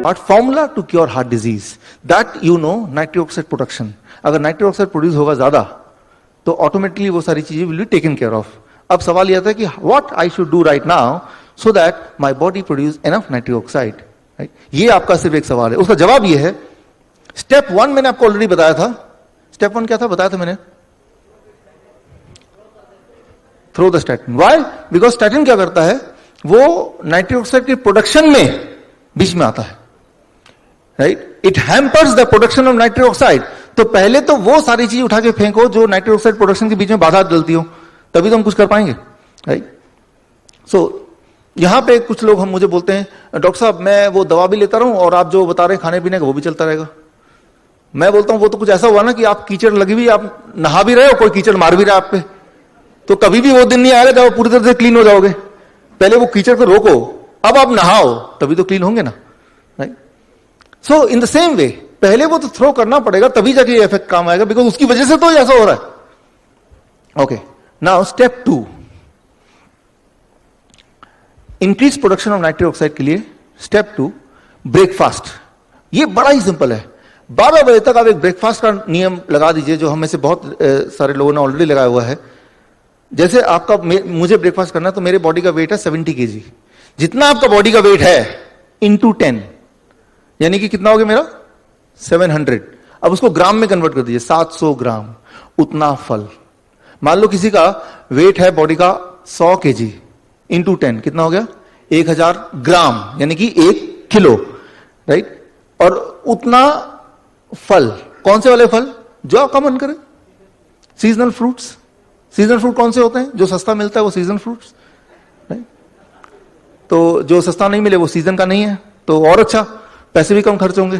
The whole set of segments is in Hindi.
But formula to cure heart disease, that you know, nitric oxide production. अगर नाइट्रिक ऑक्साइड प्रोड्यूस होगा ज्यादा तो ऑटोमेटिकली वो सारी चीजें will be taken care of. अब सवाल यह था कि what I should do right now so that my body produce enough nitric oxide. ये आपका सिर्फ एक सवाल है. उसका जवाब ये है, स्टेप 1 मैंने आपको ऑलरेडी बताया था. स्टेप 1 क्या था, बताया था मैंने, throw the statin. Why? Because statin क्या करता है, वो नाइट्रिक ऑक्साइड के प्रोडक्शन में बीच में आता है. Right, it hampers the production of nitric oxide. तो पहले तो वो सारी चीज उठा के फेंको जो नाइट्रिक ऑक्साइड प्रोडक्शन के बीच में बाधा डलती हो, तभी तो हम कुछ कर पाएंगे. राइट. सो यहां पे कुछ लोग हम मुझे बोलते हैं, डॉक्टर साहब मैं वो दवा भी लेता रहूं और आप जो बता रहे हैं खाने पीने का वो भी चलता रहेगा. मैं बोलता हूं वो तो कुछ ऐसा हुआ ना कि आप कीचड़ लगी हुई, आप नहा भी रहे हो, कोई कीचड़ मार भी रहा है आप पे, तो कभी भी वो दिन नहीं आएगा जब आप पूरी तरह से क्लीन हो जाओगे. पहले वो कीचड़ को रोको, अब आप नहाओ तभी तो क्लीन होंगे ना. Right. So in the same way पहले वो तो थ्रो करना पड़ेगा तभी जाके ये इफेक्ट काम आएगा, बिकॉज उसकी वजह से तो ऐसा हो रहा है. Okay, now step 2, increase production of nitric oxide के लिए स्टेप 2, ब्रेकफास्ट. ये बड़ा ही सिंपल है. 12 बजे तक आप एक ब्रेकफास्ट का नियम लगा दीजिए, जो हम में से बहुत सारे लोगों ने ऑलरेडी लगाया हुआ है. जैसे आपका मुझे ब्रेकफास्ट करना है तो मेरे बॉडी का वेट है 70 kg. जितना आपका बॉडी का वेट है इंटू 10, यानी कि कितना हो गया मेरा 700. अब उसको ग्राम में कन्वर्ट कर दीजिए, 700 ग्राम. उतना फल. मान लो किसी का वेट है बॉडी का 100 kg, इंटू 10 कितना हो गया 1000 ग्राम, यानी कि 1 किलो. राइट. और उतना फल, कौन से वाले फल जो आपका मन करे. Seasonal fruits. सीजनल फ्रूट कौन से होते हैं, जो सस्ता मिलता है वो सीजनल फ्रूट्स. राइट. तो जो सस्ता नहीं मिले वो सीजन का नहीं है, तो और अच्छा, पैसे भी कम खर्च होंगे.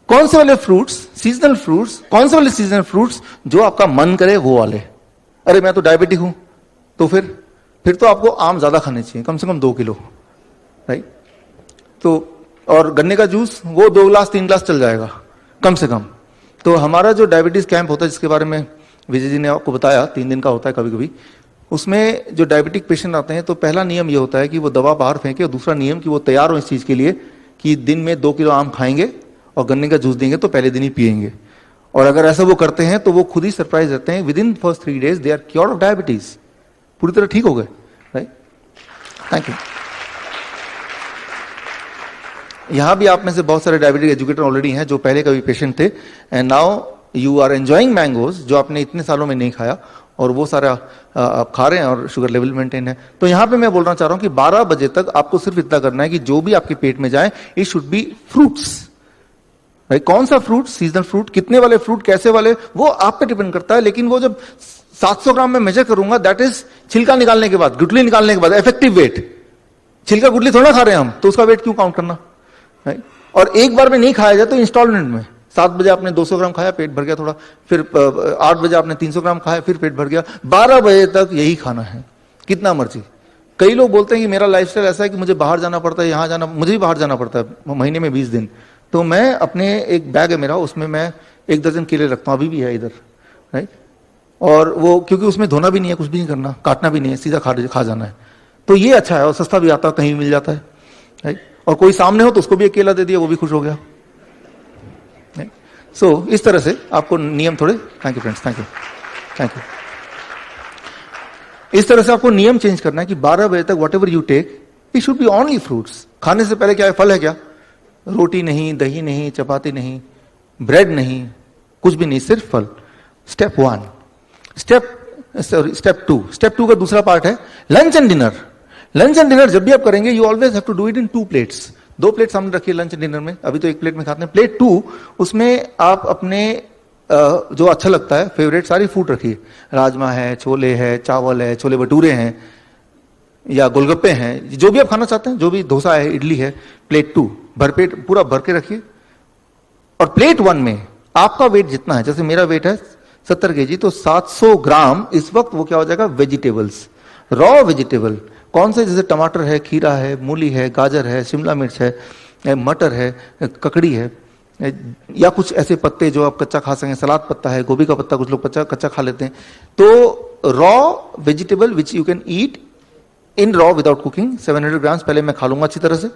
कौन से वाले फ्रूट्स, सीजनल फ्रूट्स. कौन से वाले सीजनल फ्रूट्स, जो आपका मन करे वो वाले. अरे मैं तो डायबिटिक हूं, तो फिर तो आपको आम ज्यादा खाने चाहिए, कम से कम 2 किलो. राइट. तो और गन्ने का जूस वो 2 गिलास 3 गिलास चल जाएगा कम से कम. तो हमारा जो डायबिटीज कैंप होता है, जिसके बारे में विजय जी ने आपको बताया, 3 दिन का होता है कभी कभी, उसमें जो डायबिटिक पेशेंट आते हैं तो पहला नियम ये होता है कि वो दवा बाहर फेंके, और दूसरा नियम कि वो तैयार हो इस चीज के लिए कि दिन में 2 किलो आम खाएंगे और गन्ने का जूस देंगे तो पहले दिन ही पिएंगे. और अगर ऐसा वो करते हैं तो वो खुद ही सरप्राइज रहते हैं, within first 3 days they are cured of diabetes. पूरी तरह ठीक हो गए. राइट. Thank you. यहां भी आप में से बहुत सारे डायबिटिक एजुकेटर ऑलरेडी हैं जो पहले कभी पेशेंट थे, and now you are enjoying mangoes, जो आपने इतने सालों में नहीं खाया, और वो सारा आप खा रहे हैं और शुगर लेवल मेंटेन है. तो यहां पे मैं बोलना चाह रहा हूं कि 12 बजे तक आपको सिर्फ इतना करना है कि जो भी आपके पेट में जाए इट शुड बी फ्रूट्स. भाई कौन सा फ्रूट, सीजनल फ्रूट, कितने वाले फ्रूट, कैसे वाले, वो आप पे डिपेंड करता है. लेकिन वो जब 700 ग्राम में मेजर करूंगा, दैट इज छिलका निकालने के बाद, गुठली निकालने के बाद इफेक्टिव वेट. छिलका गुठली थोड़ा खा रहे हैं हम, तो उसका वेट क्यों काउंट करना. और एक बार में नहीं खाया जाए तो इंस्टॉलमेंट में. 7 बजे आपने 200 ग्राम खाया, पेट भर गया थोड़ा, फिर 8 बजे आपने 300 ग्राम खाया, फिर पेट भर गया. 12 बजे तक यही खाना है, कितना मर्जी. कई लोग बोलते हैं कि मेरा लाइफस्टाइल ऐसा है कि मुझे बाहर जाना पड़ता है, यहां जाना, मुझे भी बाहर जाना पड़ता है महीने में 20 दिन. तो मैं अपने एक बैग है मेरा, उसमें मैं 1 दर्जन केले रखता हूं, अभी भी है इधर. राइट. और वो क्योंकि उसमें धोना भी नहीं है, कुछ भी नहीं करना, काटना भी नहीं है, सीधा खा जाना है. तो ये अच्छा है और सस्ता भी आता है, कहीं मिल जाता है. राइट. और कोई सामने हो तो उसको भी एक केला दे दिया, वो भी खुश हो गया. सो इस तरह से आपको नियम थोड़े, thank you friends, thank you, thank you. इस तरह से आपको नियम चेंज करना है कि 12 बजे तक whatever you take it should be only fruits. खाने से पहले क्या है, फल है क्या, रोटी नहीं, दही नहीं, चपाती नहीं, ब्रेड नहीं, कुछ भी नहीं, सिर्फ फल. स्टेप 1. स्टेप 2. स्टेप 2 का दूसरा पार्ट है lunch and dinner. Lunch and dinner जब भी आप करेंगे you always have to do it in 2 plates. 2 plate सामने रखिए लंच डिनर में. अभी तो 1 प्लेट में खाते हैं. प्लेट 2, उसमें आप अपने जो अच्छा लगता है फेवरेट सारी फूड रखिए. राजमा है, छोले है, चावल है, छोले भटूरे हैं, या गोलगप्पे हैं, जो भी आप खाना चाहते हैं, जो भी, डोसा है, इडली है. प्लेट 2 भरपेट पूरा भर के रखिए. और प्लेट 1 में आपका वेट जितना है, जैसे मेरा वेट है 70 kg, तो 700 ग्राम इस वक्त वो क्या हो जाएगा, वेजिटेबल्स, रॉ वेजिटेबल. कौन से, जैसे टमाटर है, खीरा है, मूली है, गाजर है, शिमला मिर्च है, मटर है, ककड़ी है, या कुछ ऐसे पत्ते जो आप कच्चा खा सकें. सलाद पत्ता है, गोभी का पत्ता कुछ लोग कच्चा खा लेते हैं. तो raw vegetable which you can eat in raw without cooking 700 grams पहले मैं खा लूंगा अच्छी तरह से.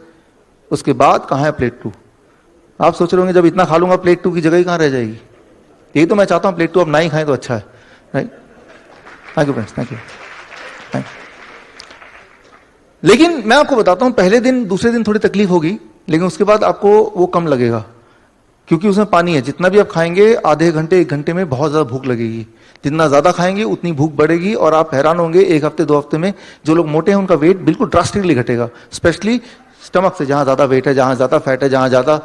उसके बाद कहां है प्लेट 2? आप सोच रहे होंगे जब इतना खा लूंगा प्लेट 2 की जगह ही कहां रह जाएगी? यही तो मैं चाहता हूं, प्लेट 2 अब ना ही खाएं तो अच्छा है, right? Thank you friends, thank you. लेकिन मैं आपको बताता हूं, पहले दिन दूसरे दिन थोड़ी तकलीफ होगी, लेकिन उसके बाद आपको वो कम लगेगा, क्योंकि उसमें पानी है। जितना भी आप खाएंगे आधे घंटे 1 घंटे में बहुत ज्यादा भूख लगेगी। जितना ज्यादा खाएंगे उतनी भूख बढ़ेगी, और आप हैरान होंगे 1 हफ्ते 2 हफ्ते में जो लोग मोटे हैं उनका वेट बिल्कुल ड्रास्टिकली घटेगा, स्पेशली स्टमक से, जहां ज्यादा वेट है, जहां ज्यादा फैट है, जहां ज्यादा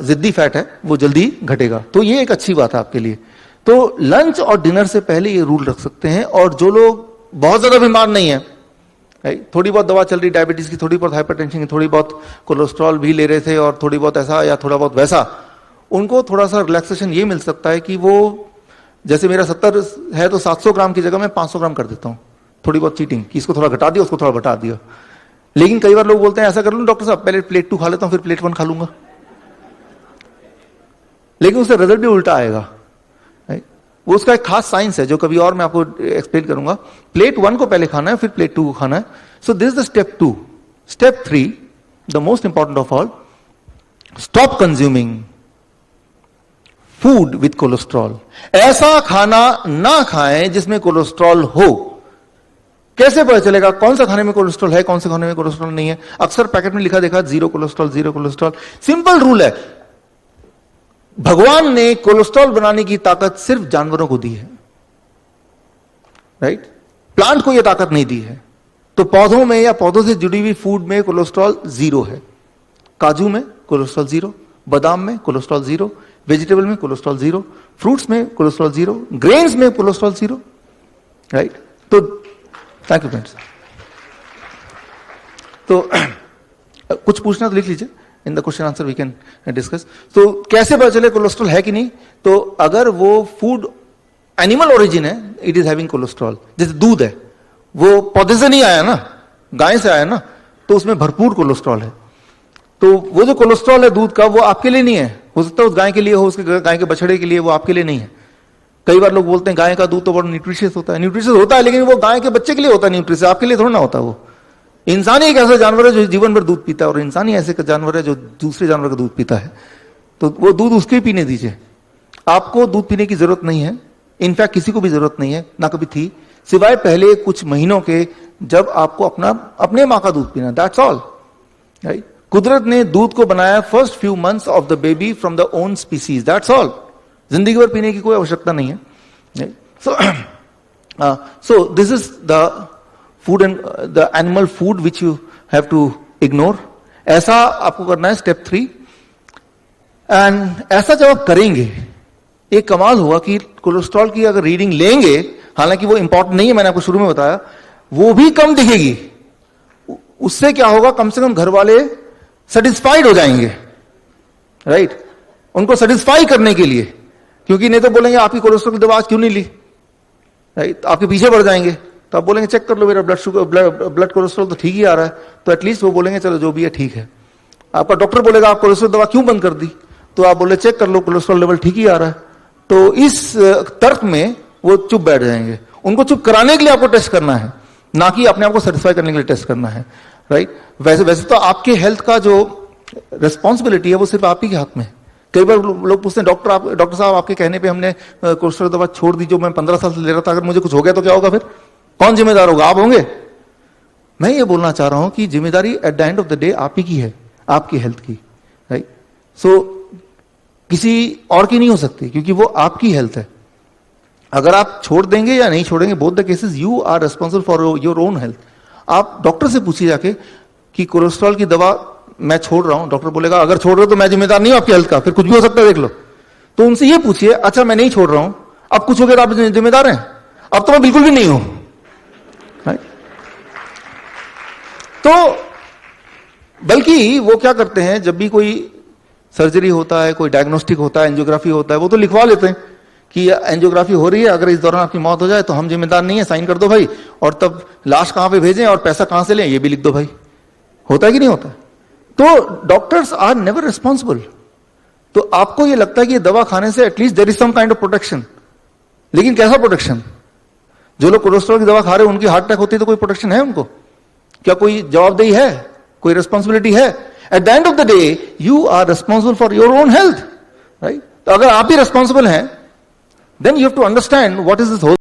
जिद्दी फैट है, वो जल्दी घटेगा। तो ये एक अच्छी बात है आपके लिए। तो लंच और डिनर से पहले ये रूल रख सकते हैं। और जो लोग बहुत ज्यादा बीमार नहीं है, थोड़ी बहुत दवा चल रही डायबिटीज की, थोड़ी बहुत हाइपरटेंशन की, थोड़ी बहुत कोलेस्ट्रॉल भी ले रहे थे और थोड़ी बहुत ऐसा या थोड़ा बहुत वैसा, उनको थोड़ा सा रिलैक्सेशन ये मिल सकता है कि वो, जैसे मेरा 70 है तो 700 ग्राम की जगह मैं 500 ग्राम कर देता हूं। थोड़ी बहुत चीटिंग कि इसको थोड़ा घटा दिया, उसको थोड़ा बढ़ा दिया। लेकिन कई बार लोग बोलते हैं ऐसा कर लूं डॉक्टर साहब, पहले प्लेट 2 खा लेता हूं फिर प्लेट 1 खा लूंगा, लेकिन उससे रिजल्ट भी उल्टा आएगा। वो उसका एक खास साइंस है जो कभी और मैं आपको एक्सप्लेन करूंगा। प्लेट 1 को पहले खाना है, फिर प्लेट 2 को खाना है। So this is the step 2। Step 3, the most important of all, stop consuming food with cholesterol. ऐसा खाना ना खाएं जिसमें कोलेस्ट्रॉल हो। कैसे पता चलेगा कौन सा खाने में कोलेस्ट्रॉल है, कौन से खाने में कोलेस्ट्रॉल नहीं है? अक्सर पैकेट में लिखा देखा 0 कोलेस्ट्रॉल, 0 कोलेस्ट्रॉल। सिंपल रूल है, भगवान ने कोलेस्ट्रॉल बनाने की ताकत सिर्फ जानवरों को दी है, राइट? प्लांट को यह ताकत नहीं दी है। तो पौधों में या पौधों से जुड़ी हुई फूड में कोलेस्ट्रॉल 0 है। काजू में कोलेस्ट्रॉल 0, बादाम में कोलेस्ट्रॉल 0, वेजिटेबल में कोलेस्ट्रॉल 0, फ्रूट्स में कोलेस्ट्रॉल 0, ग्रेन्स में कोलेस्ट्रॉल 0, राइट? तो थैंक यू फ्रेंड्स। तो कुछ पूछना तो लिख लीजिए, in the question answer we can discuss. तो कैसे पता चले कोलेस्ट्रॉल है कि नहीं? तो अगर वो फूड एनिमल ओरिजिन है, इट इज हैविंग कोलेस्ट्रॉल। जैसे दूध है, वो पौधे से नहीं आया ना, गाय से आया ना, तो उसमें भरपूर कोलेस्ट्रॉल है। तो वो जो कोलेस्ट्रॉल है दूध का, वो आपके लिए नहीं है। हो सकता है उस गाय के लिए हो, उसके गाय के बछड़े के लिए, वो आपके लिए नहीं है। कई बार लोग बोलते हैं गाय का दूध तो बड़ा न्यूट्रिशियस होता है। न्यूट्रिशियस होता है, लेकिन वो गाय के बच्चे के लिए होता है न्यूट्रिशियस, आपके लिए थोड़ा ना होता। वो इंसान ही एक ऐसा जानवर है जो जीवन भर दूध पीता है, और इंसान ही ऐसे जानवर है जो दूसरे जानवर का दूध पीता है। तो वो दूध उसके पीने दीजिए। आपको दूध पीने की जरूरत नहीं है, इनफैक्ट किसी को भी जरूरत नहीं है, ना कभी थी, सिवाय पहले कुछ महीनों के जब आपको अपने माँ का दूध पीना। That's all, right? कुदरत ने दूध को बनाया first few months of the baby from the own species, that's all. जिंदगी भर पीने की कोई आवश्यकता नहीं है। So this is the food and the animal food which you have to ignore. ऐसा आपको करना है स्टेप 3। एंड ऐसा जब आप करेंगे, एक कमाल हुआ कि कोलेस्ट्रॉल की अगर रीडिंग लेंगे, हालांकि वो इंपॉर्टेंट नहीं है, मैंने आपको शुरू में बताया, वो भी कम दिखेगी। उससे क्या होगा, कम से कम घर वाले सेटिस्फाइड हो जाएंगे, राइट? उनको सेटिस्फाई करने के लिए, क्योंकि नहीं तो बोलेंगे आपकी कोलेस्ट्रॉल की दवा आज क्यों नहीं ली, राइट? आपके पीछे बढ़ जाएंगे। तो आप बोलेंगे चेक कर लो, मेरा ब्लड कोलेस्ट्रॉल तो ठीक ही आ रहा है। तो एटलीस्ट वो बोलेंगे चलो जो भी है ठीक है। आपका डॉक्टर बोलेगा आप कोलेस्ट्रॉल दवा क्यों बंद कर दी, तो आप बोले चेक कर लो कोलेस्ट्रॉल लेवल ठीक ही आ रहा है। तो इस तर्क में वो चुप बैठ जाएंगे। उनको चुप कराने के लिए आपको टेस्ट करना है, ना कि अपने आप को सेटिस्फाई करने के लिए टेस्ट करना है, राइट? वैसे तो आपके हेल्थ का जो रिस्पॉन्सिबिलिटी है वो सिर्फ आप ही के हाथ में है। कई बार लोग पूछते हैं डॉक्टर साहब आपके कहने पे हमने कोलेस्ट्रॉल दवा छोड़ दी जो मैं 15 साल से ले रहा था, अगर मुझे कुछ हो गया तो क्या होगा? फिर कौन जिम्मेदार होगा? आप होंगे? मैं ये बोलना चाह रहा हूं कि जिम्मेदारी eight the end of the day आप ही की है, आपकी हेल्थ की, राइट? सो किसी और की नहीं हो सकती, क्योंकि वो आपकी हेल्थ है। अगर आप छोड़ देंगे या नहीं छोड़ेंगे, both the cases you are responsible for your own health. आप डॉक्टर से पूछिए जाके कि कोलेस्ट्रॉल की दवा मैं छोड़ रहा हूं, डॉक्टर बोलेगा अगर छोड़ रहे हो तो मैं जिम्मेदार नहीं हूं आपकी हेल्थ का, फिर कुछ भी हो सकता है देख लो। तो उनसे ये पूछिए, अच्छा मैं नहीं छोड़ रहा हूं, अब कुछ हो गया तो आप जिम्मेदार हैं? अब तो मैं बिल्कुल भी नहीं हूं, राइट? तो बल्कि वो क्या करते हैं, जब भी कोई सर्जरी होता है, कोई डायग्नोस्टिक होता है, एंजियोग्राफी होता है, वो तो लिखवा लेते हैं कि एंजियोग्राफी हो रही है, अगर इस दौरान आपकी मौत हो जाए तो हम जिम्मेदार नहीं है, साइन कर दो भाई, और तब लाश कहां पे भेजें और पैसा कहां से लें ये भी लिख दो भाई। होता है कि नहीं होता? तो डॉक्टर्स आर नेवर रिस्पॉन्सिबल। तो आपको ये लगता है कि ये दवा खाने से at least there is some kind of protection, लेकिन कैसा प्रोटेक्शन? जो लोग कोलेस्ट्रॉल की दवा खा रहे हैं उनकी हार्ट अटैक होती है तो कोई प्रोटेक्शन है उनको? क्या कोई जवाबदेही है? कोई रिस्पॉन्सिबिलिटी है? At the end of the day you are responsible for your own health, right? तो अगर आप भी रिस्पॉन्सिबल हैं, then you have to understand what is this whole